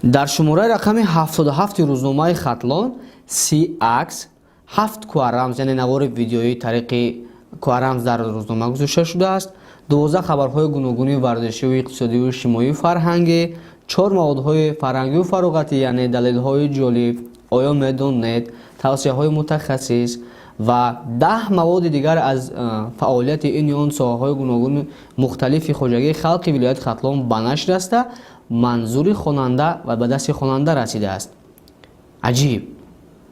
дар шумораи рақами 77 рӯзномаи хатлон 30 акс, 7 куарамз яъне навори видеои тариқи куарамз дар рӯзнома гузошта шудааст, 12 хабарҳои гуногуни варзишиву иқтисодиву иҷтимоиву фарҳангӣ, 4 маводҳои фарҳангиву фароғатӣ яъне далелҳои ҷолиб, оё медонед, тавсияҳои мутахассис ва 10 маводи дигар аз фаъолияти ин ё он соҳаҳои гуногуни мухталифи хоҷагии халқи вилояти Хатлон ба нашр раста, манзури хонанда ва ба дасти хонанда расидааст. аҷиб,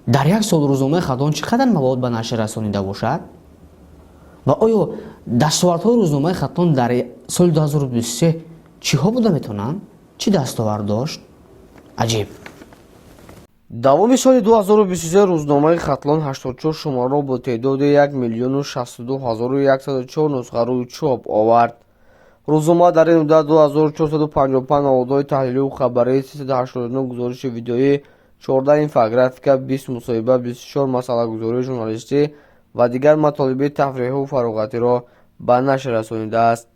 дар як сол рӯзномаи Хатлон чӣ қадар мавод ба нашр расонида бошад? ва оё дастовардҳои рӯзномаи Хатлон дар соли 2023 чиҳо буда метавонанд? Чӣ дастовард дошт? аҷиб. давоми соли 2023 рӯзномаи Хатлон 84 шумораро бо теъдоди 1,062,104 нусха рӯи чоп овард. рӯзнома дар ин муддат 2455 наводҳои таҳлилию хабарӣ, 389 гузориши видеоӣ, 14 инфографика, 20 мусоҳиба, 24 масъалагузории журналистӣ ва дигар матолиби тафриҳиву фароғатиро ба нашр расонидааст.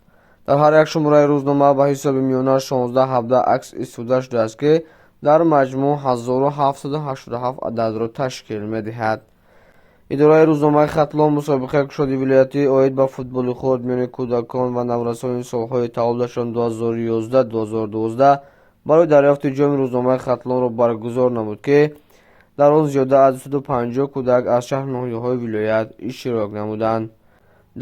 дар ҳар як шумораи рӯзнома ба ҳисоби миёна 16-17 акс истифода шудааст ки дар маҷмӯъ 1787 ададро ташкил медиҳад. идораи рӯзномаи Хатлон мусобиқаи кушоди вилоятӣ оид ба футболи хурд миёни кӯдакон ва наврасони солҳои таваллудашон 2011-2012 барои дарёфти ҷоми рӯзномаи Хатлонро баргузор намуд ки дар он зиёда аз 250 кӯдак аз шаҳру ноҳияҳои вилоят иштирок намуданд.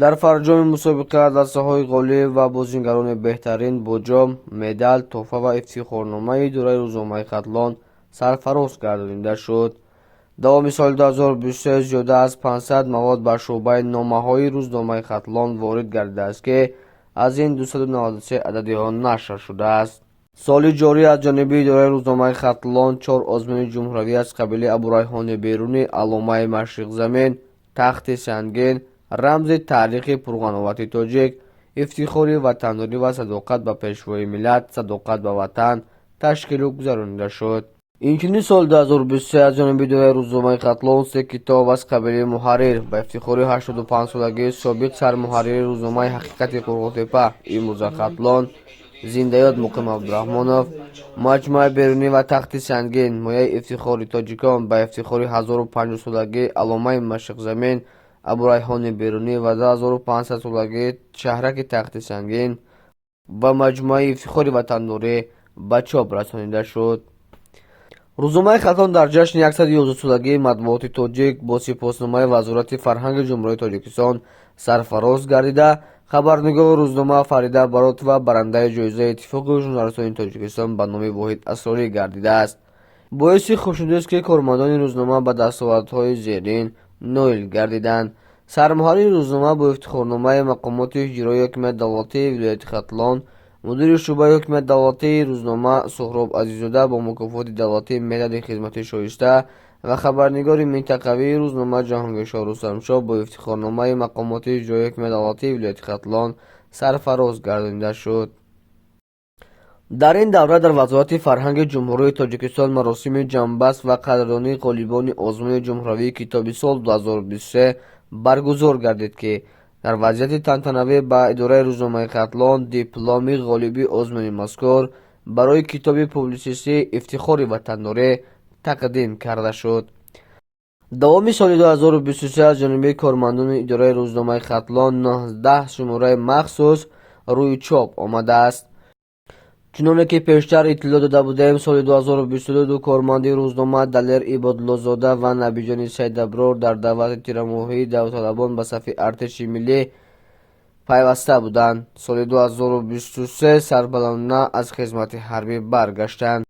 дар фарҷоми мусобиқа дастаҳои ғолиб ва бозингарони беҳтарин бо ҷом, медал, тӯҳфа ва ифтихорномаи идораи рӯзномаи Хатлон сарфароз гардонида шуд. давоми соли 2023 зиёда аз 500 мавод ба шуъбаи номаҳои рӯзномаи Хатлон ворид гардидааст ки аз ин 293 адади он нашр шудааст. соли ҷорӣ аз ҷониби идораи рӯзномаи Хатлон 4 озмуни ҷумҳуравӣ аз қабили Абурайҳони Берунӣ, Алломаи Машриқзамин, Тахти Сангин, рамзи таърихи пурғановати тоҷик, ифтихори ватандорӣ ва садоқат ба пешвои миллат, садоқат ба ватан ташкилу гузаронида шуд. инчунин соли 2023 аз ҷониби идораи рӯзномаи Хатлон 3 китоб аз қабили муҳаррир ба ифтихори 85-солагии собиқ сармуҳаррири рӯзномаи Ҳақиқати Қурғотепа имрӯза Хатлон, Зиндаёд Муқим Абдурахмонов, Маҷмӯаи Берунӣ ва Тахти Сангин, мояи ифтихори тоҷикон ба ифтихори 1050-солагии Алломаи Машриқзамин, Абурайҳони Берунӣ ва 2500-солагии шаҳраки Тахти Сангин ва маҷмӯаи ифтихори ватандорӣ ба чоп расонида шуд. рӯзномаи Хатлон дар ҷашни 111-солагии матбуоти тоҷик бо сипосномаи Вазорати фарҳанги ҷумҳурии Тоҷикистон сарфароз гардида, хабарнигори рӯзнома Фарида Баротова барандаи ҷоизаи Иттифоқи журналистони Тоҷикистон ба номи Воҳид Асрорӣ гардидааст. боиси хушнудист ки кормандони рӯзнома ба дастовардҳои зерин ноил гардиданд. сармуҳаррири рӯзнома бо ифтихорномаи мақомоти иҷроии ҳокимияти давлатии вилояти Хатлон, мудири шуъбаи ҳокимияти давлатии рӯзнома Суҳроб Азизода бо мукофоти давлатии меҳнати хизмати шоиста ва хабарнигори минтақавии рӯзнома Ҷаҳонгиршоҳ Рустамшоҳ бо ифтихорномаи мақомоти иҷроии ҳокимияти давлатии вилояти Хатлон сарфароз гардонида шуд. дар ин давра дар Вазорати фарҳанги ҷумҳурии Тоҷикистон маросими ҷамъбаст ва қадрдонии ғолибони озмуни ҷумҳуравии китоби сол 2023 баргузор гардид ки дар вазъияти тантанавӣ ба идораи рӯзномаи Хатлон дипломи ғолиби озмуни мазкур барои китоби публисистӣ Ифтихори ватандорӣ тақдим карда шуд. давоми соли 2023 аз ҷониби кормандони идораи рӯзномаи Хатлон 19 шумораи махсус рӯи чоп омадааст. чуноне ки пештар иттилоъ дода будем, соли 2022 корманди рӯзнома Далер Ибодуллозода ва Набиҷони Сайдаброр дар давлати тирамоҳии давталабон ба сафи артиши миллӣ пайваста буданд. соли 2023 сарбаландона аз хизмати ҳарбӣ баргаштанд.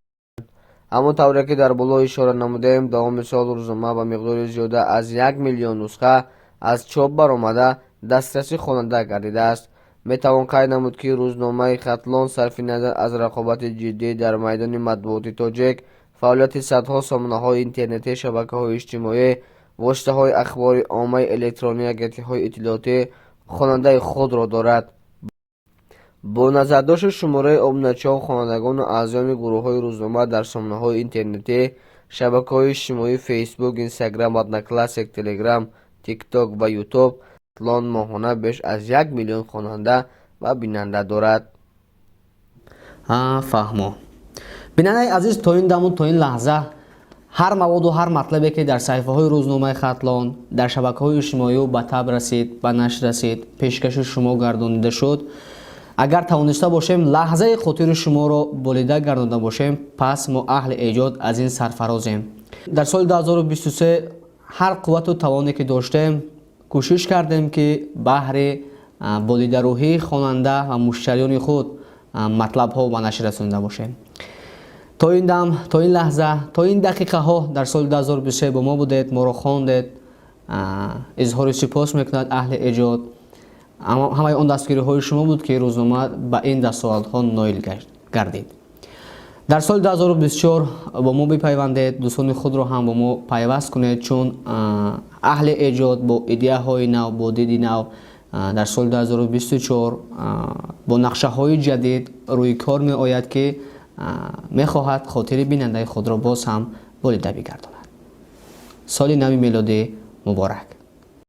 ҳамон тавре ки дар боло ишора намудем, давоми сол рӯзнома ба миқдори зиёда аз 1 миллион нусха аз чоп баромада дастрасӣ хонанда гардидааст. метавон қайд намуд ки рӯзномаи Хатлон сарфи назар аз рақобати ҷиддӣ дар майдони матбуоти тоҷик, фаъолияти садҳо сомонаҳои интернетӣ, шабакаҳои иҷтимоӣ, воситаҳои ахбори оммаи электронӣ, агентиҳои иттилоотӣ хонандаи худро дорад. бо назардошти шумораи обуначиҳо, хонандагону аъзоёни гурӯҳҳои рӯзнома дар сомонаҳои интернетӣ, шабакаҳои иҷтимоии Фейсбук, Инстаграм, Одноклассик, Телеграм, ТикТок ва Ютуб, Хатлон моҳона беш аз 1 миллион хонанда ва бинанда дорад. фаҳмо. бинандаи азиз, то ин даму то ин лаҳза ҳар маводу ҳар матлабе ки дар саҳифаҳои рӯзномаи Хатлон дар шабакаҳои иҷтимоӣ ба таб расид, ба нашр расид, пешкаши шумо гардонида шуд, агар тавониста бошем лаҳзаи хотири шуморо болида гардонида бошем, пас мо аҳли эҷод аз ин сарфарозем. дар соли 2023 ҳар қуввату тавоне ки доштем кӯшиш кардем ки баҳри болидароҳии хонанда ва муштариёни худ матлабҳо ба нашр расонида бошем. то ин дам, то ин лаҳза, то ин дақиқаҳо дар соли 2023 бо мо будед, моро хондед. изҳори сипос мекунад аҳли эҷод. ҳамаи он дастгириҳои шумо буд ки рӯзнома ба ин дастовардҳо ноил гардид. дар соли 2024 бо мо бипайвандед, дӯстони худро ҳам бо мо пайваст кунед, чун аҳли эҷод бо идеяҳои нав, бо диди нав дар соли 2024 бо нақшаҳои ҷадид рӯи кор меояд ки мехоҳад хотири бинандаи худро боз ҳам болида бигардонад. соли нави милодӣ муборак.